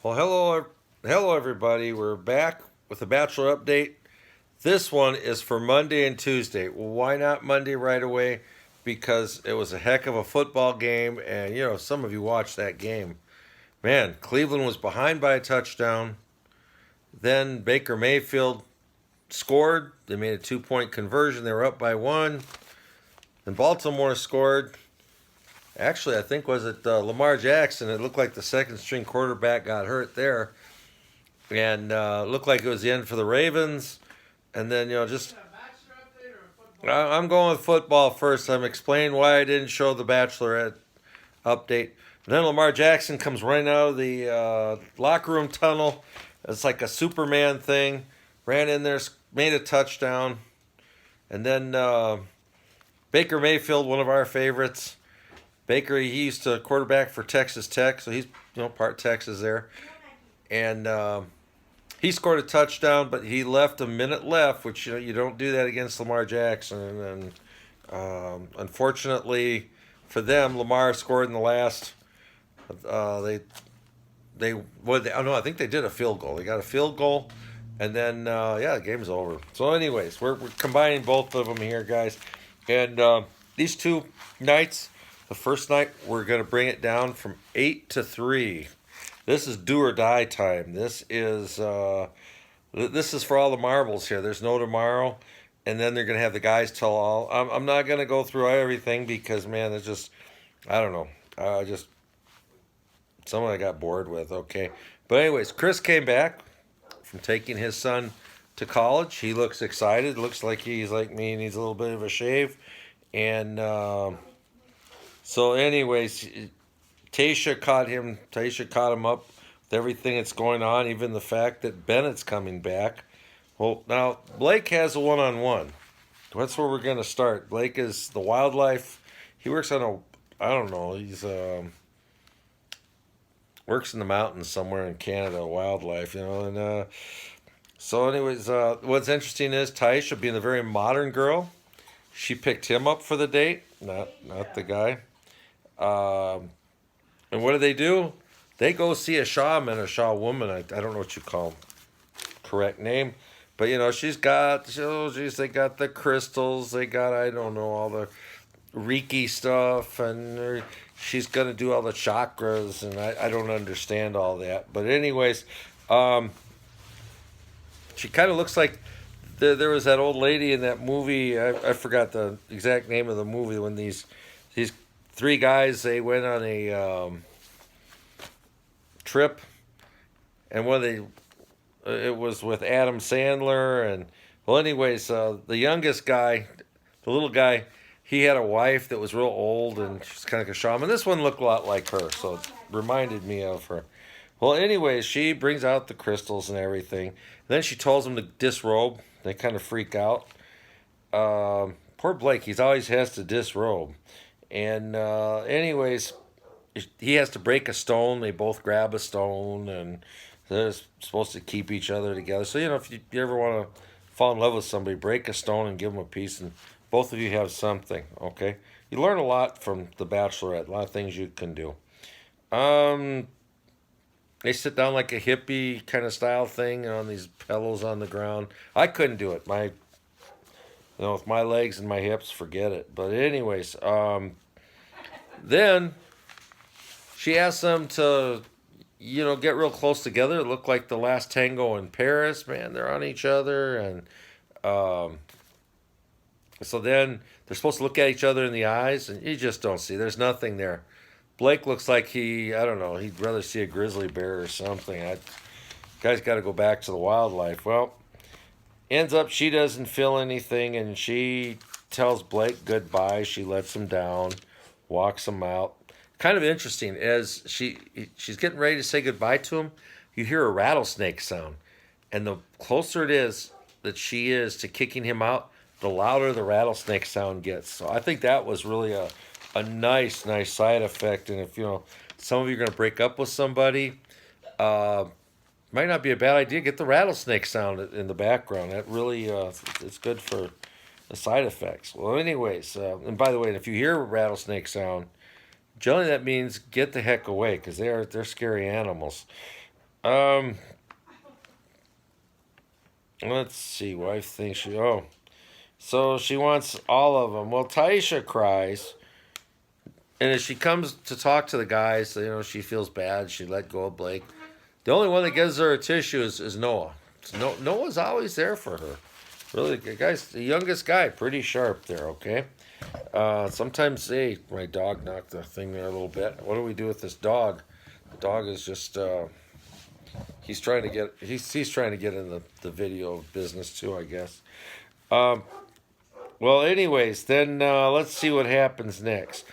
Well, hello everybody. We're back with the Bachelor update. This one is for Monday and Tuesday. Well, why not Monday right away? Because it was a heck of a football game, and some of you watched that game. Man, Cleveland was behind by a touchdown. Then Baker Mayfield scored. They made a 2-point conversion. They were up by one. Then Baltimore scored. Actually, I think was it Lamar Jackson. It looked like the second string quarterback got hurt there, and looked like it was the end for the Ravens. And then I'm going with football first. I'm explaining why I didn't show the Bachelorette update. And then Lamar Jackson comes running out of the locker room tunnel. It's like a Superman thing. Ran in there, made a touchdown, and then Baker Mayfield, one of our favorites. Baker, he used to quarterback for Texas Tech, so he's part Texas there, and he scored a touchdown, but he left a minute left, which you don't do that against Lamar Jackson, and unfortunately for them, Lamar scored in the last. Oh no, I think they did a field goal. They got a field goal, and then the game's over. So, anyways, we're combining both of them here, guys, and these two nights. The first night, we're going to bring it down from 8 to 3. This is do or die time. This is for all the marbles here. There's no tomorrow, and then they're going to have the guys tell all. I'm not going to go through everything because, man, it's just, I don't know. Just someone I got bored with, okay. But anyways, Chris came back from taking his son to college. He looks excited. Looks like he's like me, needs a little bit of a shave. And so, anyways, Tayshia caught him up with everything that's going on, even the fact that Bennett's coming back. Well, now Blake has a one-on-one. That's where we're going to start. Blake is the wildlife. He works on I don't know. He's works in the mountains somewhere in Canada, wildlife, And so, anyways, what's interesting is Taisha, being a very modern girl, she picked him up for the date, not the guy. And what do? They go see a shaman, a shaw woman. I don't know what you call them, correct name. But, she's got, they got the crystals. They got, I don't know, all the Reiki stuff. And she's going to do all the chakras. And I don't understand all that. But anyways, she kind of looks like there was that old lady in that movie. I forgot the exact name of the movie when these three guys, they went on a trip, and it was with Adam Sandler, and well, anyways, the youngest guy, the little guy, he had a wife that was real old, and she's kind of like a shaman. This one looked a lot like her, so it reminded me of her. Well, anyways, she brings out the crystals and everything. Then she tells them to disrobe. They kind of freak out. Poor Blake, he's always has to disrobe. And anyways, he has to break a stone. They both grab a stone, and they're supposed to keep each other together. So, if you ever want to fall in love with somebody, break a stone and give them a piece, and both of you have something, okay? You learn a lot from The Bachelorette, a lot of things you can do. They sit down like a hippie kind of style thing on these pillows on the ground. I couldn't do it. With my legs and my hips, forget it. But anyways, then she asked them to, get real close together. It looked like the last tango in Paris. Man, they're on each other. And so then they're supposed to look at each other in the eyes, and you just don't see. There's nothing there. Blake looks like I don't know, he'd rather see a grizzly bear or something. Guy's got to go back to the wildlife. Well, ends up she doesn't feel anything, and she tells Blake goodbye. She lets him down, walks him out. Kind of interesting, as she's getting ready to say goodbye to him, you hear a rattlesnake sound. And the closer it is that she is to kicking him out, the louder the rattlesnake sound gets. So I think that was really a nice side effect. And if, some of you are going to break up with somebody, might not be a bad idea. Get the rattlesnake sound in the background. That really, it's good for the side effects. Well, anyways, and by the way, if you hear a rattlesnake sound, generally that means get the heck away, because they're scary animals. Um, let's see. Wife thinks she. Oh, so she wants all of them. Well, Taisha cries, and as she comes to talk to the guys, she feels bad. She let go of Blake. The only one that gives her a tissue is Noah. Noah's always there for her. Really, the guy's the youngest guy, pretty sharp there. Okay. Sometimes, hey, my dog knocked the thing there a little bit. What do we do with this dog? The dog is just he's trying to get he's trying to get in the video business too, I guess. Um, well, anyways, then let's see what happens next.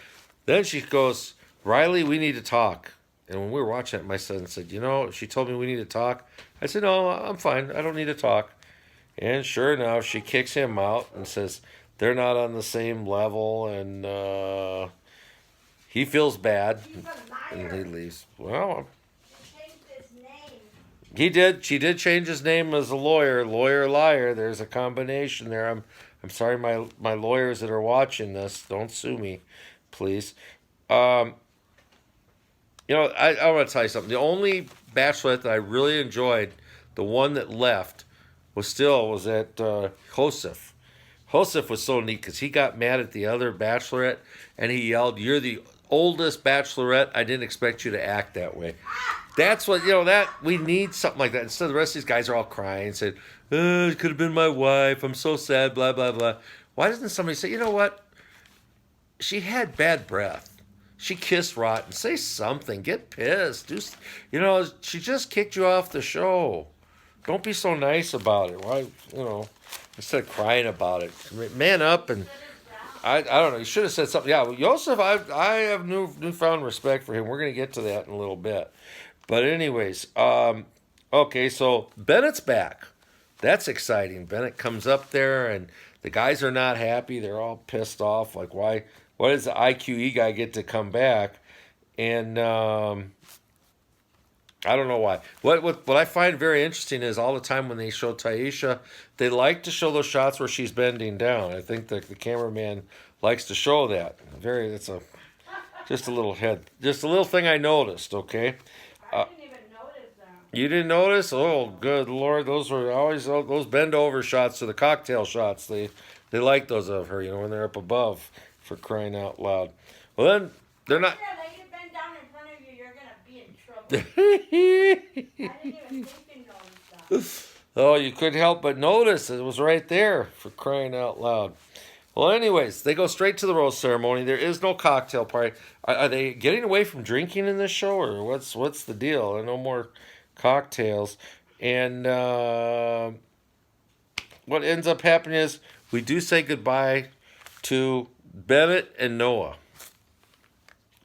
Then she goes, Riley, we need to talk. And when we were watching it, my son said, she told me we need to talk. I said, no, I'm fine. I don't need to talk. And sure enough, she kicks him out and says they're not on the same level, and he feels bad, and he leaves. Well, he did. She did change his name as a lawyer, liar. There's a combination there. I'm sorry, my lawyers that are watching this, don't sue me, please. Um, I want to tell you something. The only Bachelorette that I really enjoyed, the one that left, was that Joseph. Joseph was so neat because he got mad at the other Bachelorette and he yelled, "You're the oldest Bachelorette. I didn't expect you to act that way." That's what that we need something like that. Instead, the rest of these guys are all crying and said, "It could have been my wife. I'm so sad." Blah blah blah. Why doesn't somebody say, "You know what? She had bad breath. She kissed rotten. Say something. Get pissed. She just kicked you off the show. Don't be so nice about it. Why, instead of crying about it, man up and I don't know. You should have said something. Yeah, well, Joseph, I have newfound respect for him. We're gonna get to that in a little bit. But anyways, okay, so Bennett's back. That's exciting. Bennett comes up there, and the guys are not happy. They're all pissed off. Like, why? Why does the IQE guy get to come back? And I don't know why. What I find very interesting is all the time when they show Taisha, they like to show those shots where she's bending down. I think the cameraman likes to show that. It's just a little just a little thing I noticed. Okay. I didn't even notice that. You didn't notice? Oh, good Lord! Those were always those bend over shots or the cocktail shots. They like those of her, when they're up above, for crying out loud. Well, then they're not. If a lady bend down in front of you, you're gonna be in trouble. I didn't even think you noticed that. Oh, you couldn't help but notice it was right there, for crying out loud. Well, anyways, they go straight to the rose ceremony. There is no cocktail party. Are they getting away from drinking in this show, or what's the deal? There are no more cocktails. And what ends up happening is we do say goodbye to Bennett and Noah.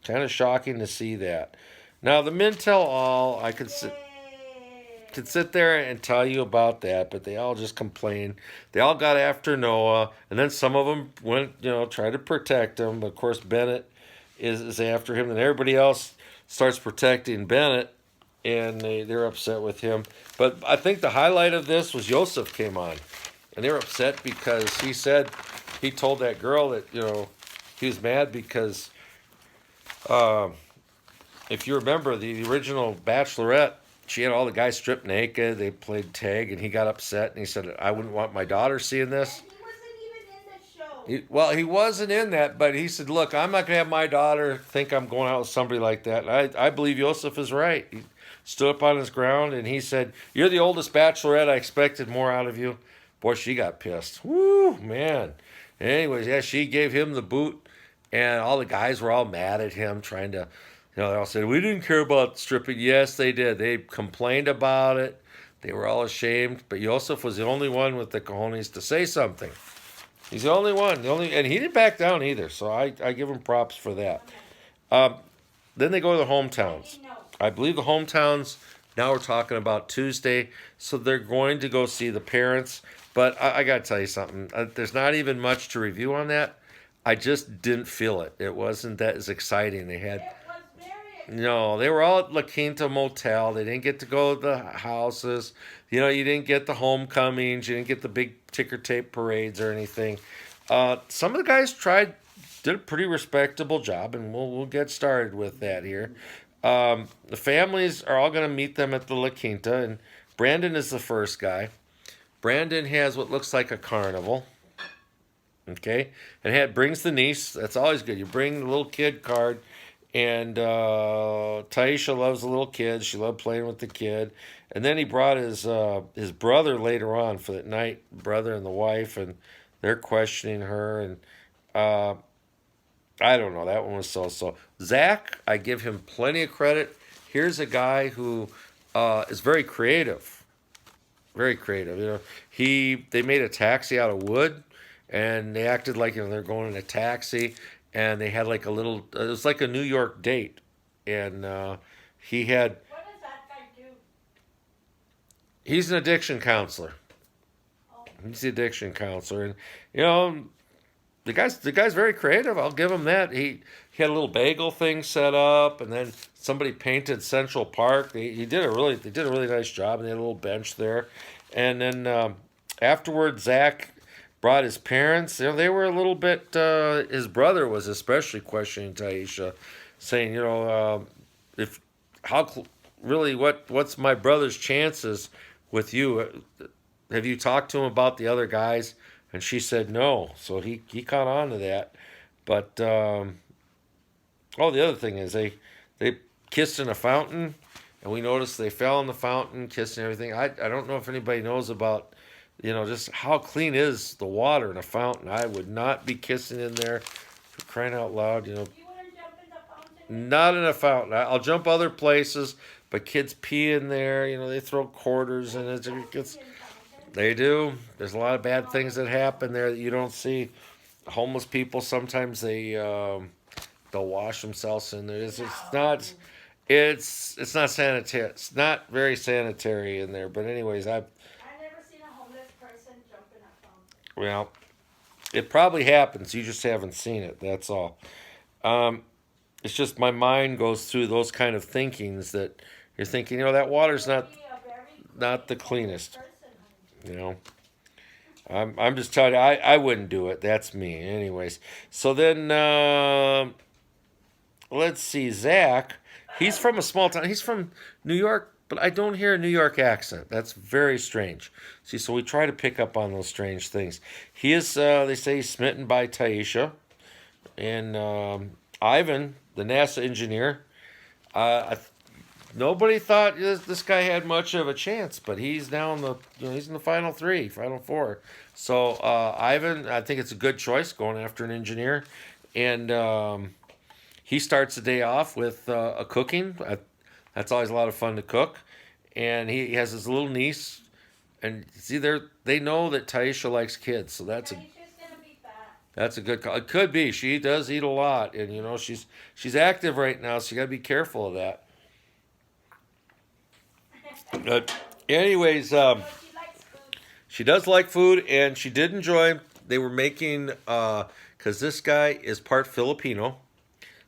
Kind of shocking to see that. Now the men tell all. I could sit there and tell you about that, but they all just complain. They all got after Noah, and then some of them went, tried to protect him. But of course, Bennett is after him, and everybody else starts protecting Bennett, and they're upset with him. But I think the highlight of this was Joseph came on, and they were upset because he told that girl that he was mad because if you remember the original Bachelorette, she had all the guys stripped naked. They played tag, and he got upset, and he said, "I wouldn't want my daughter seeing this." And he wasn't even in the show. He wasn't in that, but he said, "Look, I'm not gonna have my daughter think I'm going out with somebody like that." And I believe Joseph is right. He stood up on his ground, and he said, "You're the oldest Bachelorette. I expected more out of you." Boy, she got pissed. Woo, man. Anyways, yeah, she gave him the boot, and all the guys were all mad at him, trying to. They all said, "We didn't care about stripping." Yes, they did. They complained about it. They were all ashamed. But Joseph was the only one with the cojones to say something. He's the only one. And he didn't back down either. So I give him props for that. Um, then they go to the hometowns. I believe the hometowns, now we're talking about Tuesday. So they're going to go see the parents. But I got to tell you something. There's not even much to review on that. I just didn't feel it. It wasn't that as exciting. They had. No, they were all at La Quinta Motel. They didn't get to go to the houses. You didn't get the homecomings. You didn't get the big ticker tape parades or anything. Some of the guys did a pretty respectable job, and we'll get started with that here. The families are all going to meet them at the La Quinta, and Brandon is the first guy. Brandon has what looks like a carnival. Okay, and brings the niece. That's always good. You bring the little kid card, and Taisha loves the little kid. She loved playing with the kid. And then he brought his brother later on for that night, brother and the wife, and they're questioning her. And uh, I don't know. That one was so. Zach, I give him plenty of credit. Here's a guy who is very creative. Very creative. You know, they made a taxi out of wood, and they acted like they're going in a taxi, and they had like a little. It was like a New York date, and he had. What does that guy do? He's an addiction counselor. Oh, He's the addiction counselor, and you know the guy's very creative. I'll give him that. He had a little bagel thing set up, and then somebody painted Central Park. They did a really nice job, and they had a little bench there. And then afterward, Zach brought his parents. You know, they were a little bit. His brother was especially questioning Taisha, saying, you know, if how really what's my brother's chances with you? Have you talked to him about the other guys? And she said no. So he caught on to that. But oh, the other thing is they kissed in a fountain, and we noticed they fell in the fountain, kissed and everything. I don't know if anybody knows about, you know, just how clean is the water in a fountain. I would not be kissing in there, for crying out loud. You know, you wouldn't jump in the fountain? not in a fountain. I'll jump other places, but kids pee in there. You know, they throw quarters in it. It gets, In fountain? they do. There's a lot of bad things that happen there that you don't see. Homeless people sometimes they'll wash themselves in there. It's not sanitary. It's not very sanitary in there. But anyways, I've never seen a homeless person jump in a fountain. well, it probably happens. You just haven't seen it. That's all. Um, it's just my mind goes through those kind of thinkings that you're thinking. You know, that water's not Be a very not the clean, cleanest. person, honey. You know. I'm just telling you, I wouldn't do it. That's me. Anyways. So then, let's see. Zach, he's from a small town. He's from New York, but I don't hear a New York accent. That's very strange. See, so we try to pick up on those strange things. He is, they say he's smitten by Taisha. And Ivan, the NASA engineer, nobody thought this guy had much of a chance, but he's now in he's in the final three, final four. So Ivan, I think it's a good choice going after an engineer, and he starts the day off with a cooking. That's always a lot of fun to cook, and he has his little niece, and see they know that Taisha likes kids, so Taisha's gonna be fat. that's a good call. It could be. She does eat a lot, and you know she's active right now, so you got to be careful of that. But anyways, But she likes food. she does like food, and she did enjoy. They were making because this guy is part Filipino,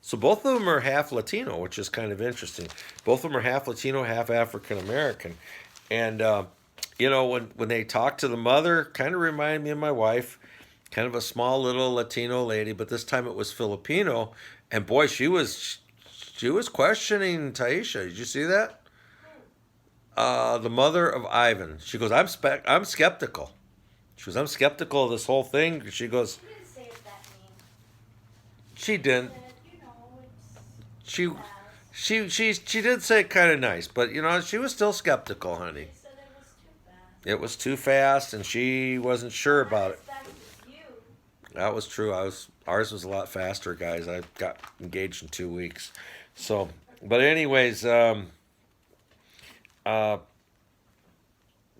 so both of them are half Latino, which is kind of interesting. Both of them are half Latino, half African American, and you know when they talk to the mother, kind of reminded me of my wife, kind of a small little Latino lady, but this time it was Filipino, and boy, she was questioning Taisha. Did you see that? The mother of Ivan. She goes, I'm skeptical. She goes, I'm skeptical of this whole thing. She goes, She didn't say it that mean. she didn't. Said, you know, it's She fast. she did say it kind of nice, but you know she was still skeptical, honey. She said it was too fast. It was too fast, and she wasn't sure about it. That's you. That was true. Ours was a lot faster, guys. I got engaged in 2 weeks. So, but anyways, uh,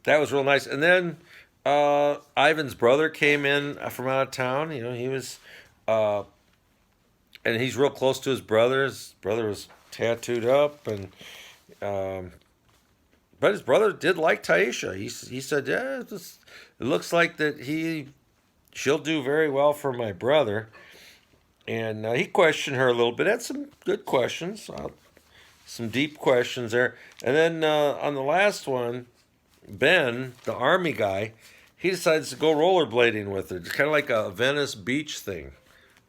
that was real nice. And then Ivan's brother came in from out of town. You know, he was, and he's real close to his brother. His brother was tattooed up, and but his brother did like Taisha. He said, yeah, it looks like that she'll do very well for my brother. And he questioned her a little bit. Had some good questions, some deep questions there. And then on the last one, Ben, the army guy, he decides to go rollerblading with her. It's kind of like a Venice Beach thing.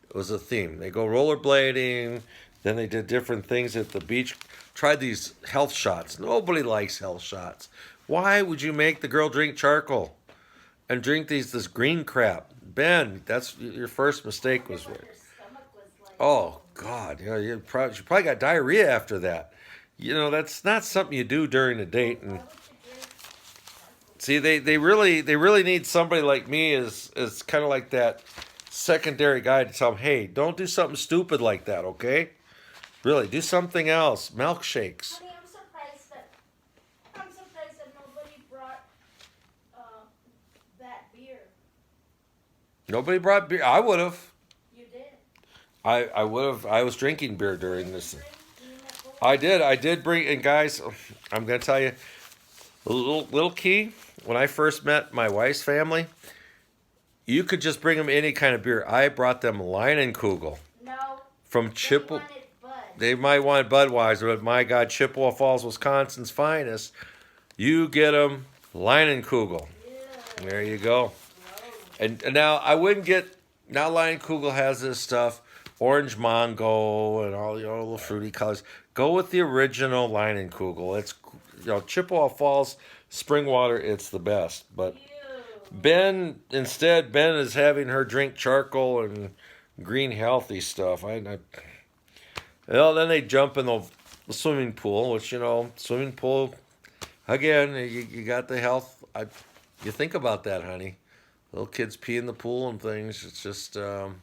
It was a theme. They go rollerblading. Then they did different things at the beach. Tried these health shots. Nobody likes health shots. Why would you make the girl drink charcoal and drink this green crap? Ben, that's your first mistake was. What her stomach was like. Oh God, she probably got diarrhea after that. That's not something you do during a date. And Why would you drink charcoal? see, they really need somebody like me as kind of like that secondary guy to tell them, hey, don't do something stupid like that, okay? Really, do something else. Milkshakes. Honey, I'm surprised that nobody brought that beer. Nobody brought beer. I would have. You did. I would have. I was drinking beer during this. Drink, you and that boy. I did. I did bring. And guys, I'm gonna tell you a little key. When I first met my wife's family, you could just bring them any kind of beer. I brought them Leinenkugel No, from they Chippewa. wanted Bud. They might want Budweiser, but my God, Chippewa Falls, Wisconsin's finest. You get them Leinenkugel. Ew. There you go. Gross. And now I wouldn't get. Now Leinenkugel has this stuff, orange mango and all the little fruity colors. Go with the original Leinenkugel. It's Chippewa Falls spring water. It's the best. But Ew. Ben is having her drink charcoal and green healthy stuff. Well, then they jump in the swimming pool, which swimming pool. Again, you got the health. You think about that, honey. Little kids pee in the pool and things. It's just you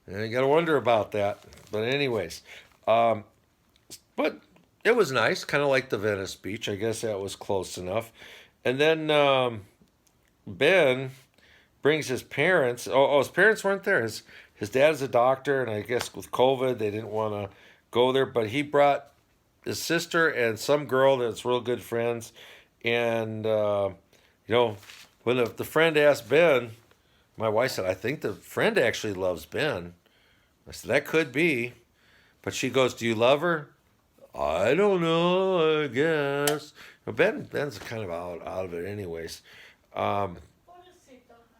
got to wonder about that. But anyways, but it was nice, kind of like the Venice Beach. I guess that was close enough. And then Ben brings his parents. Oh, his parents weren't there. His dad is a doctor, and I guess with COVID they didn't want to go there. But he brought his sister and some girl that's real good friends. And when the friend asked Ben, my wife said, "I think the friend actually loves Ben." I said, "That could be," but she goes, "Do you love her?" I don't know. I guess. Ben's kind of out of it, anyways. Pobrecito.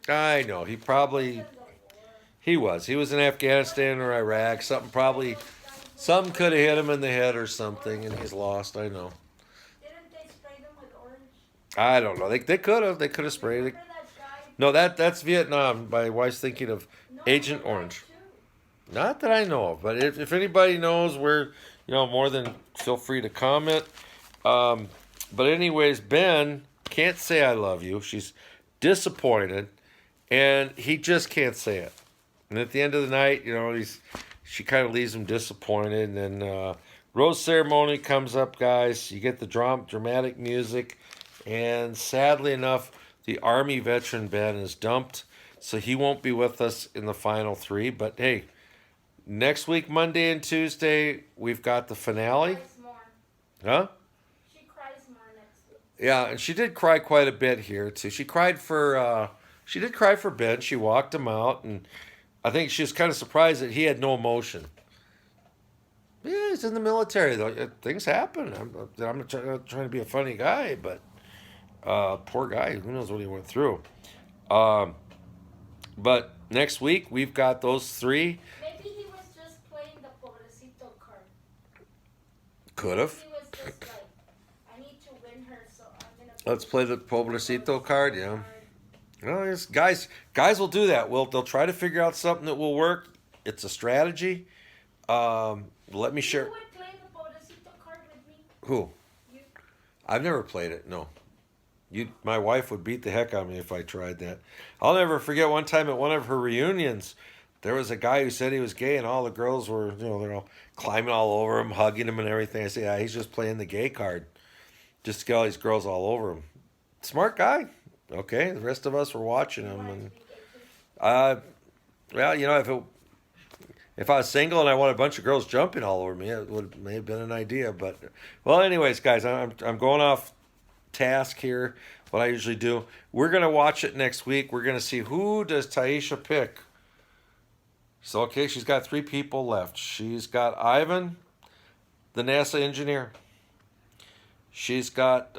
I know he probably. Because of war. He was in Afghanistan or Iraq. Something could have hit him in the head or something, and he's lost. I know. Didn't they spray them with orange? I don't know. They could have. They could have sprayed it. Remember that guy? No, that's Vietnam. My wife's thinking of No, Agent that guy Orange. too. Not that I know of, but if anybody knows, we're more than feel free to comment. But anyways, Ben can't say I love you. She's disappointed, and he just can't say it. And at the end of the night, she kind of leaves him disappointed. And then rose ceremony comes up, guys. You get the dramatic music, and sadly enough, the Army veteran Ben is dumped, so he won't be with us in the final three. But hey, next week, Monday and Tuesday, we've got the finale. Cries more. Huh? She cries more next week. Yeah, and she did cry quite a bit here too. She did cry for Ben. She walked him out, and I think she was kind of surprised that he had no emotion. Yeah, he's in the military though. Things happen. I'm not trying to be a funny guy, but poor guy. Who knows what he went through? But next week we've got those three. Maybe he was just playing the Pobrecito card. Could have. He was just like, I need to win her, so I'm gonna. Let's play the Pobrecito card. Yeah. Well, yes, guys will do that. They'll try to figure out something that will work. It's a strategy. Let me share. You would play the Pobrecito card with me. Who? You. I've never played it. No. My wife would beat the heck out of me if I tried that. I'll never forget one time at one of her reunions, there was a guy who said he was gay, and all the girls were, they're all climbing all over him, hugging him, and everything. I said, yeah, he's just playing the gay card, just to get all these girls all over him. Smart guy. Okay, the rest of us were watching him, and well, if I was single and I wanted a bunch of girls jumping all over me, it may have been an idea. But well, anyways, guys, I'm going off task here. What I usually do. We're gonna watch it next week. We're gonna see who does Taisha pick. So okay, she's got 3 people left. She's got Ivan, the NASA engineer. She's got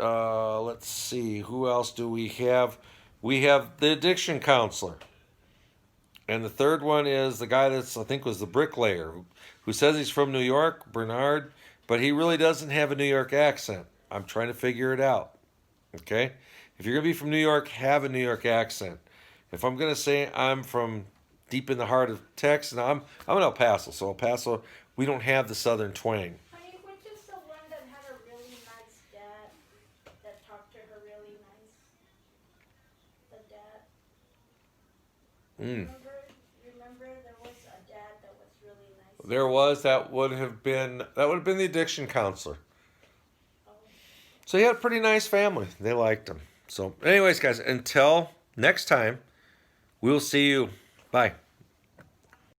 let's see, who else do we have? We have the addiction counselor. And the third one is the guy that's, I think, was the bricklayer, who says he's from New York, Bernard, but he really doesn't have a New York accent. I'm trying to figure it out. Okay? If you're going to be from New York, have a New York accent. If I'm going to say I'm from deep in the heart of Texas, now I'm in El Paso, so El Paso, we don't have the southern twang. Honey, which is the one that had a really nice dad that talked to her really nice? The dad. Mm. Remember there was a dad that was really nice. There was, that would have been the addiction counselor. Oh. So he had a pretty nice family. They liked him. So anyways, guys, until next time, we'll see you. Bye.